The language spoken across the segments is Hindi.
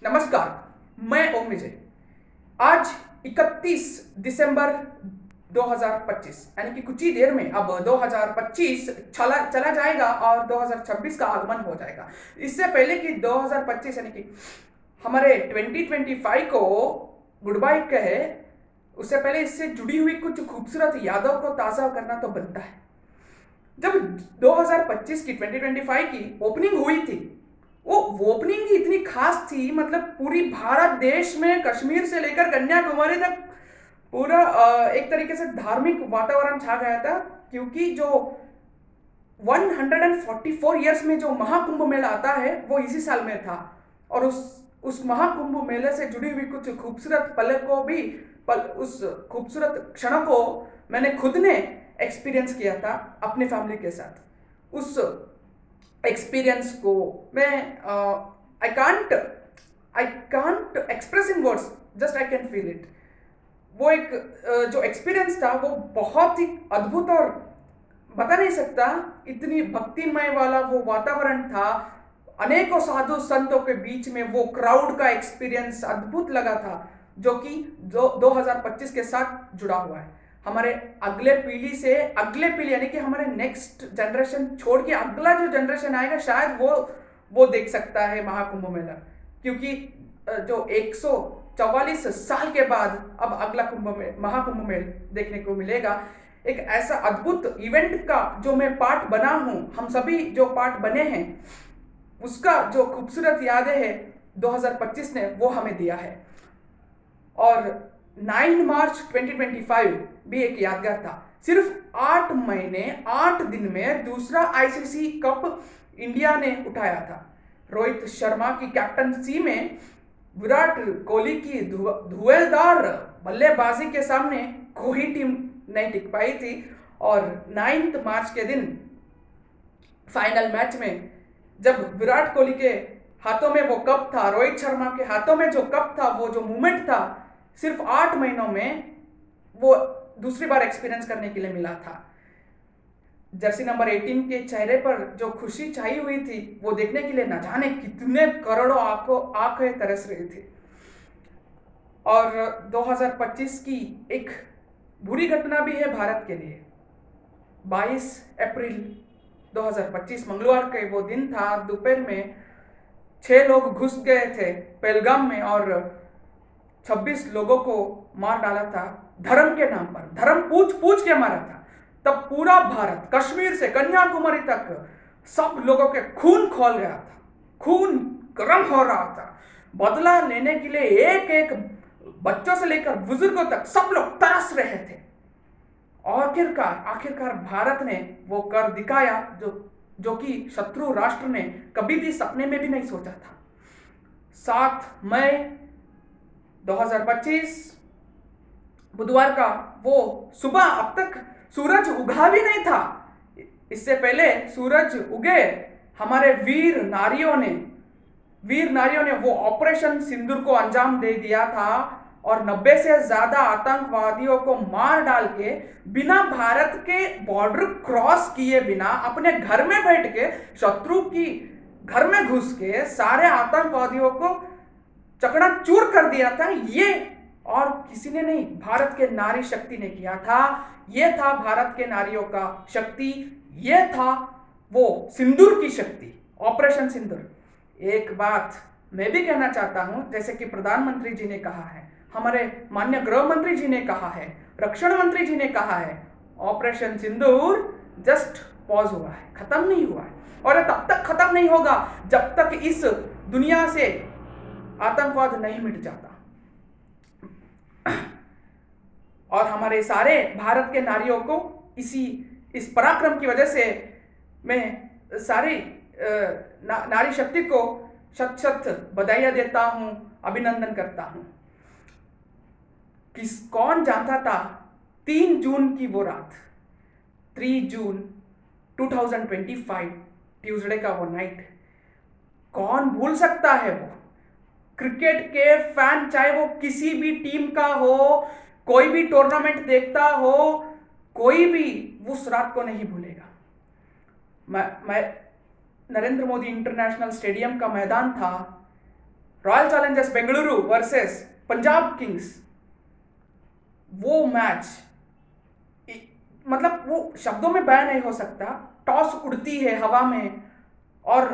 नमस्कार, मैं ओम विजय। आज 31 दिसंबर 2025 यानी कि कुछ ही देर में अब 2025 चला जाएगा और 2026 का आगमन हो जाएगा। इससे पहले कि 2025 यानी कि हमारे 2025 को गुड बाय कहे, उससे पहले इससे जुड़ी हुई कुछ खूबसूरत यादों को ताज़ा करना तो बनता है। जब 2025 की 2025 की ओपनिंग हुई थी, वो ओपनिंग ही इतनी खास थी, मतलब पूरी भारत देश में कश्मीर से लेकर कन्याकुमारी तक पूरा एक तरीके से धार्मिक वातावरण छा गया था, क्योंकि जो 144 ईयर्स में जो महाकुंभ मेला आता है वो इसी साल में था। और उस महाकुंभ मेले से जुड़ी हुई कुछ खूबसूरत उस खूबसूरत क्षणों को मैंने खुद ने एक्सपीरियंस किया था अपने फैमिली के साथ। उस एक्सपीरियंस को मैं I can't express in words, just I can feel it. वो एक जो एक्सपीरियंस था वो बहुत ही अद्भुत और बता नहीं सकता, इतनी भक्तिमय वाला वो वातावरण था। अनेकों साधु संतों के बीच में वो क्राउड का एक्सपीरियंस अद्भुत लगा था, जो कि 2025 के साथ जुड़ा हुआ है। हमारे अगले पीढ़ी यानी कि हमारे नेक्स्ट जनरेशन छोड़ के अगला जो जनरेशन आएगा, शायद वो देख सकता है महाकुंभ मेला, क्योंकि जो 144 साल के बाद अब अगला महाकुंभ मेल देखने को मिलेगा। एक ऐसा अद्भुत इवेंट का जो मैं पार्ट बना हूं, हम सभी जो पार्ट बने हैं, उसका जो खूबसूरत यादें हैं 2025 ने वो हमें दिया है। और 9 मार्च 2025 भी एक यादगार था। सिर्फ 8 महीने 8 दिन में दूसरा आईसीसी कप इंडिया ने उठाया था। रोहित शर्मा की कैप्टनसी में विराट कोहली की धुएंधार बल्लेबाजी के सामने कोई टीम नहीं टिक पाई थी। और 9 मार्च के दिन फाइनल मैच में जब विराट कोहली के हाथों में वो कप था, रोहित शर्मा के हाथों में जो कप था, वो जो मूवमेंट था, सिर्फ 8 महीनों में वो दूसरी बार एक्सपीरियंस करने के लिए मिला था। जर्सी नंबर 18 के चेहरे पर जो खुशी छाई हुई थी, वो देखने के लिए न जाने कितने करोड़ों आंखें तरस रही थी। और 2025 की एक बुरी घटना भी है भारत के लिए। 22 अप्रैल 2025 मंगलवार के वो दिन था। दोपहर में 6 लोग घुस गए थे पहलगाम में और 26 लोगों को मार डाला था धर्म के नाम पर। धर्म पूछ के मारा था। तब पूरा भारत कश्मीर से कन्याकुमारी तक सब लोगों के खून खोल गया था, खून गर्म हो रहा था। बदला लेने के लिए एक एक बच्चों से लेकर बुजुर्गों तक सब लोग तरस रहे थे। आखिरकार भारत ने वो कर दिखाया जो कि शत्रु राष्ट्र ने कभी भी सपने में भी नहीं सोचा था। 7 मई 2025 बुधवार का वो सुबह, अब तक सूरज उगा भी नहीं था। इससे पहले सूरज उगे हमारे वीर नारियों ने वो ऑपरेशन सिंदूर को अंजाम दे दिया था और 90 से ज्यादा आतंकवादियों को मार डाल के बिना भारत के बॉर्डर क्रॉस किए बिना अपने घर में बैठ के शत्रु की घर में घुस के सारे आतंकवादियों को चकनाचूर कर दिया था। ये और किसी ने नहीं, भारत के नारी शक्ति ने किया था। ये था भारत के नारियों का शक्ति, ये था वो सिंदूर की शक्ति, ऑपरेशन सिंदूर। एक बात मैं भी कहना चाहता हूं, जैसे कि प्रधानमंत्री जी ने कहा है, हमारे माननीय गृह मंत्री जी ने कहा है, रक्षण मंत्री जी ने कहा है, ऑपरेशन सिंदूर जस्ट पॉज हुआ है, खत्म नहीं हुआ है। और तब तक खत्म नहीं होगा जब तक इस दुनिया से आतंकवाद नहीं मिट जाता। और हमारे सारे भारत के नारियों को इस पराक्रम की वजह से मैं सारी नारी शक्ति को शत शत बधाइयां देता हूं, अभिनंदन करता हूं। कौन जानता था 3 जून की वो रात, 3 जून 2025 ट्यूसडे का वो नाइट, कौन भूल सकता है? वो क्रिकेट के फैन, चाहे वो किसी भी टीम का हो, कोई भी टूर्नामेंट देखता हो, कोई भी उस रात को नहीं भूलेगा। मैं नरेंद्र मोदी इंटरनेशनल स्टेडियम का मैदान था, royal Challengers Bengaluru versus Punjab Kings, वो मैच मतलब वो शब्दों में बयान नहीं हो सकता। टॉस उड़ती है हवा में और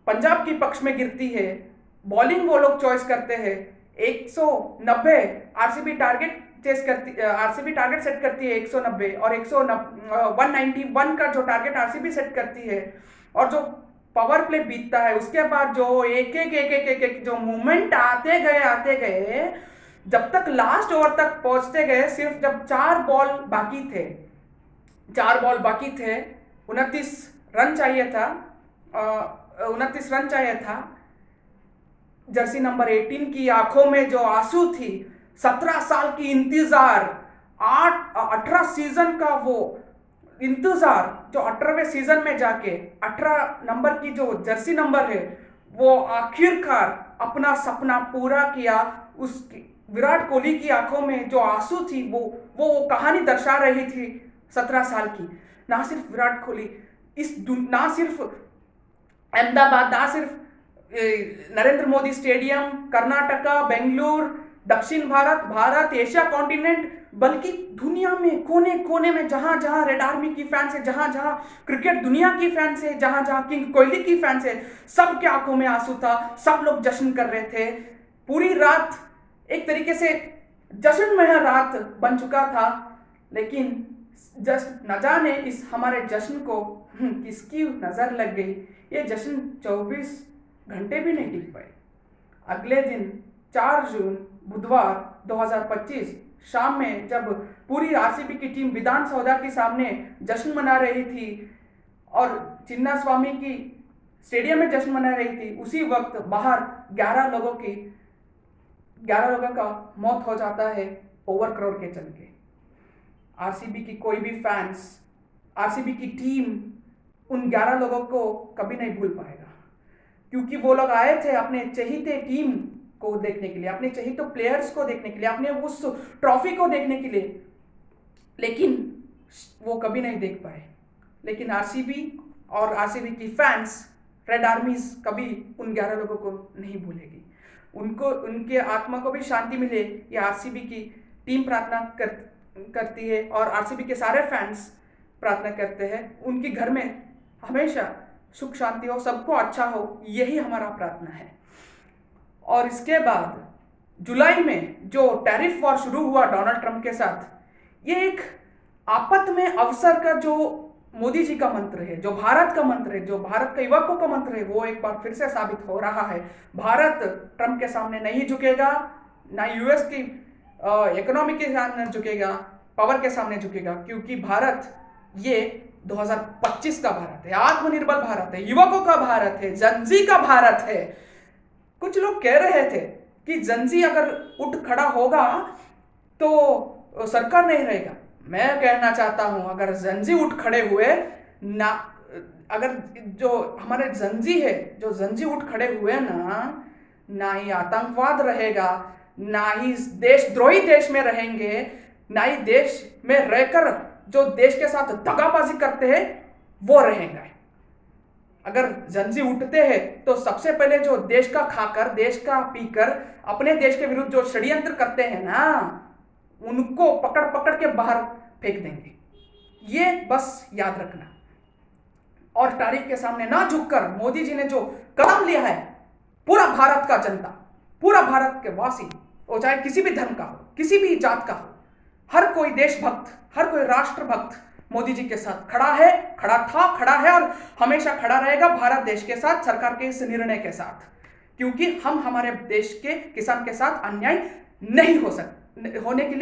पंजाब की पक्ष में गिरती है, बॉलिंग वो लोग चॉइस करते हैं। 190 RCB target RCB target set करती है 190, और 191 का जो टारगेट आरसीबी सेट करती है, और जो पावर प्ले बीतता है उसके बाद जो एक जो मूवमेंट आते गए जब तक लास्ट ओवर तक पहुंचते गए, सिर्फ जब 4 बॉल बाकी थे 29 रन चाहिए था, 29 रन चाहिए था। जर्सी नंबर 18 की आंखों में जो आंसू थी, 17 साल की इंतजार, 18 सीजन का वो इंतजार, जो 18वें सीजन में जाके 18 नंबर की जो जर्सी नंबर है वो आखिरकार अपना सपना पूरा किया। उस विराट कोहली की आंखों में जो आंसू थी वो कहानी दर्शा रही थी 17 साल की। ना सिर्फ विराट कोहली, ना सिर्फ अहमदाबाद, ना सिर्फ नरेंद्र मोदी स्टेडियम, कर्नाटका, बेंगलुरु, दक्षिण भारत, एशिया कॉन्टिनेंट, बल्कि दुनिया में कोने कोने में जहां जहां रेड आर्मी की फैंस है, जहां जहां क्रिकेट दुनिया की फैंस है, जहां जहां किंग कोहली की फैंस है, सबके आंखों में आंसू था। सब लोग जश्न कर रहे थे। पूरी रात एक तरीके से जश्नमय रात बन चुका था। लेकिन जश्न न जाने इस हमारे जश्न को किसकी नजर लग गई, ये जश्न 24 घंटे भी नहीं टिक पाए। अगले दिन 4 जून बुधवार 2025 शाम में जब पूरी आरसीबी की टीम विधान सौदा के सामने जश्न मना रही थी और चिन्ना स्वामी की स्टेडियम में जश्न मना रही थी, उसी वक्त बाहर 11 लोगों का मौत हो जाता है ओवरक्राउड के चलते। आरसीबी की कोई भी फैंस, आरसीबी की टीम उन 11 लोगों को कभी नहीं भूल पाएगा, क्योंकि वो लोग आए थे अपने चहेते टीम को देखने के लिए, अपने चहेते प्लेयर्स को देखने के लिए, अपने उस ट्रॉफी को देखने के लिए, लेकिन वो कभी नहीं देख पाए। लेकिन आरसीबी और आरसीबी की फैंस, रेड आर्मीज कभी उन 11 लोगों को नहीं भूलेगी। उनको, उनके आत्मा को भी शांति मिले, ये आरसीबी की टीम प्रार्थना करती है और आरसीबी के सारे फैंस प्रार्थना करते हैं। उनके घर में हमेशा सुख शांति हो, सबको अच्छा हो, यही हमारा प्रार्थना है। और इसके बाद जुलाई में जो टैरिफ वॉर शुरू हुआ डोनाल्ड ट्रंप के साथ, ये एक आपत में अवसर का जो मोदी जी का मंत्र है, जो भारत का मंत्र है, जो भारत के युवकों का मंत्र है, वो एक बार फिर से साबित हो रहा है। भारत ट्रंप के सामने नहीं झुकेगा, ना यूएस की इकोनॉमी के सामने झुकेगा, पावर के सामने झुकेगा, क्योंकि भारत ये 2025 का भारत है, आत्मनिर्भर भारत है, युवकों का भारत है, जनजी का भारत है। कुछ लोग कह रहे थे कि जनजी अगर उठ खड़ा होगा तो सरकार नहीं रहेगा। मैं कहना चाहता हूं, अगर जनजी उठ खड़े हुए ना, अगर जो हमारे जनजी है, जो जनजी उठ खड़े हुए ना ही आतंकवाद रहेगा, ना ही देशद्रोही देश में रहेंगे, ना ही देश में रहकर जो देश के साथ दगाबाजी करते हैं वो रहेंगे। अगर जनजी उठते हैं तो सबसे पहले जो देश का खाकर, देश का पीकर, अपने देश के विरुद्ध जो षड्यंत्र करते हैं ना, उनको पकड़ पकड़ के बाहर फेंक देंगे। ये बस याद रखना। और तारीख के सामने ना झुककर मोदी जी ने जो कदम लिया है, पूरा भारत का जनता, पूरा भारत के वासी, वो चाहे किसी भी धर्म का हो, किसी भी जात का हो, हर कोई देशभक्त, हर कोई राष्ट्रभक्त मोदी जी के साथ खड़ा है, खड़ा था, खड़ा है और हमेशा खड़ा रहेगा भारत देश के साथ, सरकार के इस निर्णय के साथ। क्योंकि हम हमारे देश के किसान के साथ अन्याय नहीं होने के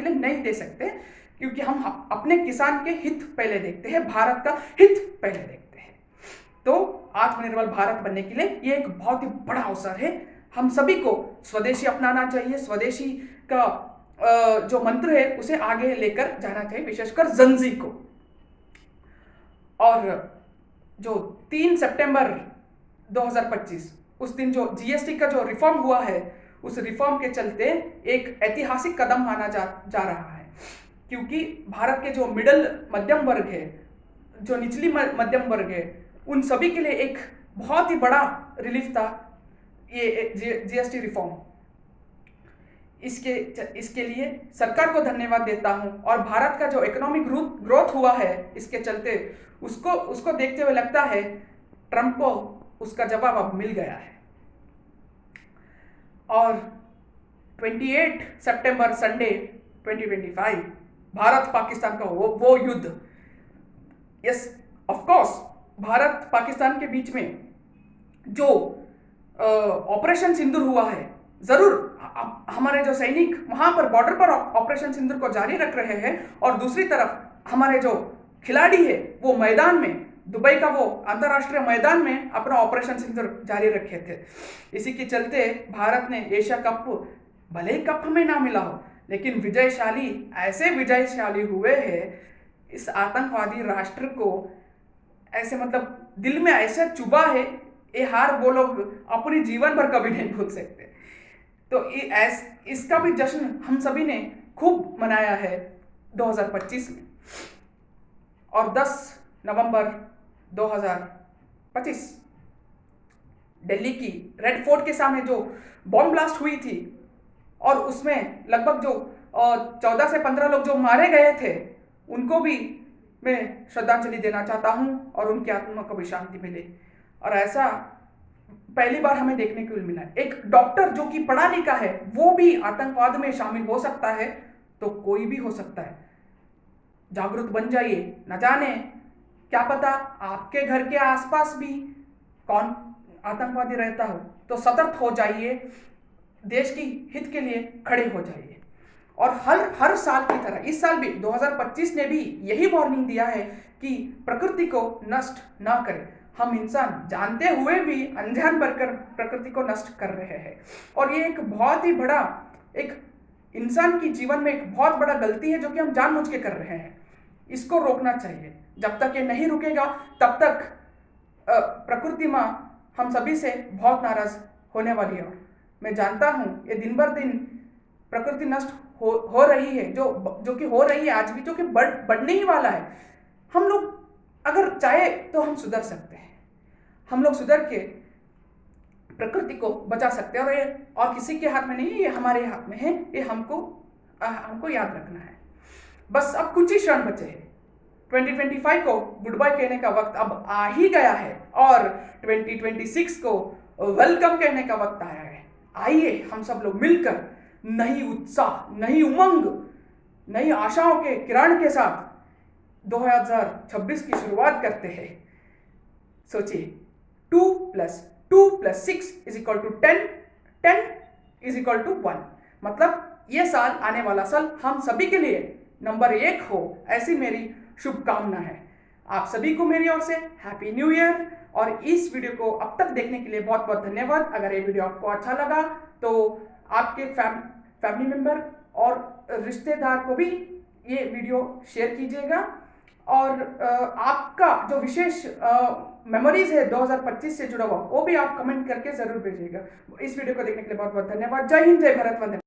लिए नहीं दे सकते, क्योंकि हम अपने किसान के हित पहले देखते हैं, भारत का हित पहले देखते हैं। तो आत्मनिर्भर भारत बनने के लिए ये एक बहुत ही बड़ा अवसर है। हम सभी को स्वदेशी अपनाना चाहिए, स्वदेशी का जो मंत्र है उसे आगे लेकर जाना चाहिए, विशेषकर जनजी को। और जो 3 सितंबर 2025 उस दिन जो जीएसटी का जो रिफॉर्म हुआ है, उस रिफॉर्म के चलते एक ऐतिहासिक कदम माना जा रहा है, क्योंकि भारत के जो मध्यम वर्ग है, जो निचली मध्यम वर्ग है, उन सभी के लिए एक बहुत ही बड़ा रिलीफ था। ये जीएसटी रिफॉर्म, इसके लिए सरकार को धन्यवाद देता हूं। और भारत का जो इकोनॉमिक ग्रोथ हुआ है इसके चलते उसको देखते हुए लगता है ट्रंप को उसका जवाब अब मिल गया है। और 28 सितंबर संडे 2025 भारत पाकिस्तान का वो युद्ध, yes of course Bharat Pakistan के बीच में जो ऑपरेशन सिंदूर हुआ है, जरूर हमारे जो सैनिक वहां पर बॉर्डर पर ऑपरेशन सिंदूर को जारी रख रहे हैं और दूसरी तरफ हमारे जो खिलाड़ी है वो मैदान में, दुबई का वो अंतर्राष्ट्रीय मैदान में अपना ऑपरेशन सिंदूर जारी रखे थे। इसी के चलते भारत ने एशिया कप, भले ही कप हमें ना मिला हो, लेकिन ऐसे विजयशाली हुए हैं, इस आतंकवादी राष्ट्र को ऐसे मतलब दिल में ऐसा चुभा है, ये हार वो लोग अपनी जीवन भर कभी नहीं भूल सकते। तो इसका भी जश्न हम सभी ने खूब मनाया है 2025 में। और 10 नवंबर 2025 दिल्ली की रेड फोर्ट के सामने जो बॉम्ब ब्लास्ट हुई थी और उसमें लगभग जो 14 से 15 लोग जो मारे गए थे, उनको भी मैं श्रद्धांजलि देना चाहता हूं और उनकी आत्मा को भी शांति मिले। और ऐसा पहली बार हमें देखने को मिला है। एक डॉक्टर जो कि पढ़ा लिखा है वो भी आतंकवाद में शामिल हो सकता है, तो कोई भी हो सकता है। जागरूक बन जाइए, न जाने क्या पता आपके घर के आसपास भी कौन आतंकवादी रहता हो, तो सतर्क हो जाइए, देश की हित के लिए खड़े हो जाइए। और हर साल की तरह इस साल भी 2025 ने भी यही वार्निंग दिया है कि प्रकृति को नष्ट ना करें। हम इंसान जानते हुए भी अनजान बनकर प्रकृति को नष्ट कर रहे हैं और ये एक बहुत ही बड़ा, एक इंसान की जीवन में एक बहुत बड़ा गलती है जो कि हम जानबूझ के कर रहे हैं। इसको रोकना चाहिए। जब तक ये नहीं रुकेगा तब तक प्रकृति माँ हम सभी से बहुत नाराज होने वाली है। मैं जानता हूँ ये दिन भर दिन प्रकृति नष्ट हो रही है, जो कि हो रही है आज भी, जो कि बढ़ने ही वाला है। हम लोग अगर चाहे तो हम सुधर सकते हैं, हम लोग सुधर के प्रकृति को बचा सकते हैं। और ये और किसी के हाथ में नहीं है, ये हमारे हाथ में है। ये हमको याद रखना है। बस अब कुछ ही क्षण बचे हैं। 2025 को गुड बाय कहने का वक्त अब आ ही गया है और 2026 को वेलकम कहने का वक्त आया है। आइए हम सब लोग मिलकर नई उत्साह, नई उमंग, नई आशाओं के किरण के साथ 2026 की शुरुआत करते हैं। सोचिए 2 + 2 + 6 = 10, 10 = 1। मतलब ये साल, आने वाला साल हम सभी के लिए नंबर 1 हो, ऐसी मेरी शुभकामना है। आप सभी को मेरी ओर से हैप्पी न्यू ईयर। और इस वीडियो को अब तक देखने के लिए बहुत बहुत धन्यवाद। अगर ये वीडियो आपको अच्छा लगा तो आपके फैमिली मेम्बर और रिश्तेदार को भी ये वीडियो शेयर कीजिएगा। और आपका जो विशेष मेमोरीज है 2025 से जुड़ा हुआ, वो भी आप कमेंट करके जरूर भेजिएगा। इस वीडियो को देखने के लिए बहुत बहुत धन्यवाद। जय हिंद, जय भारत, वंदे।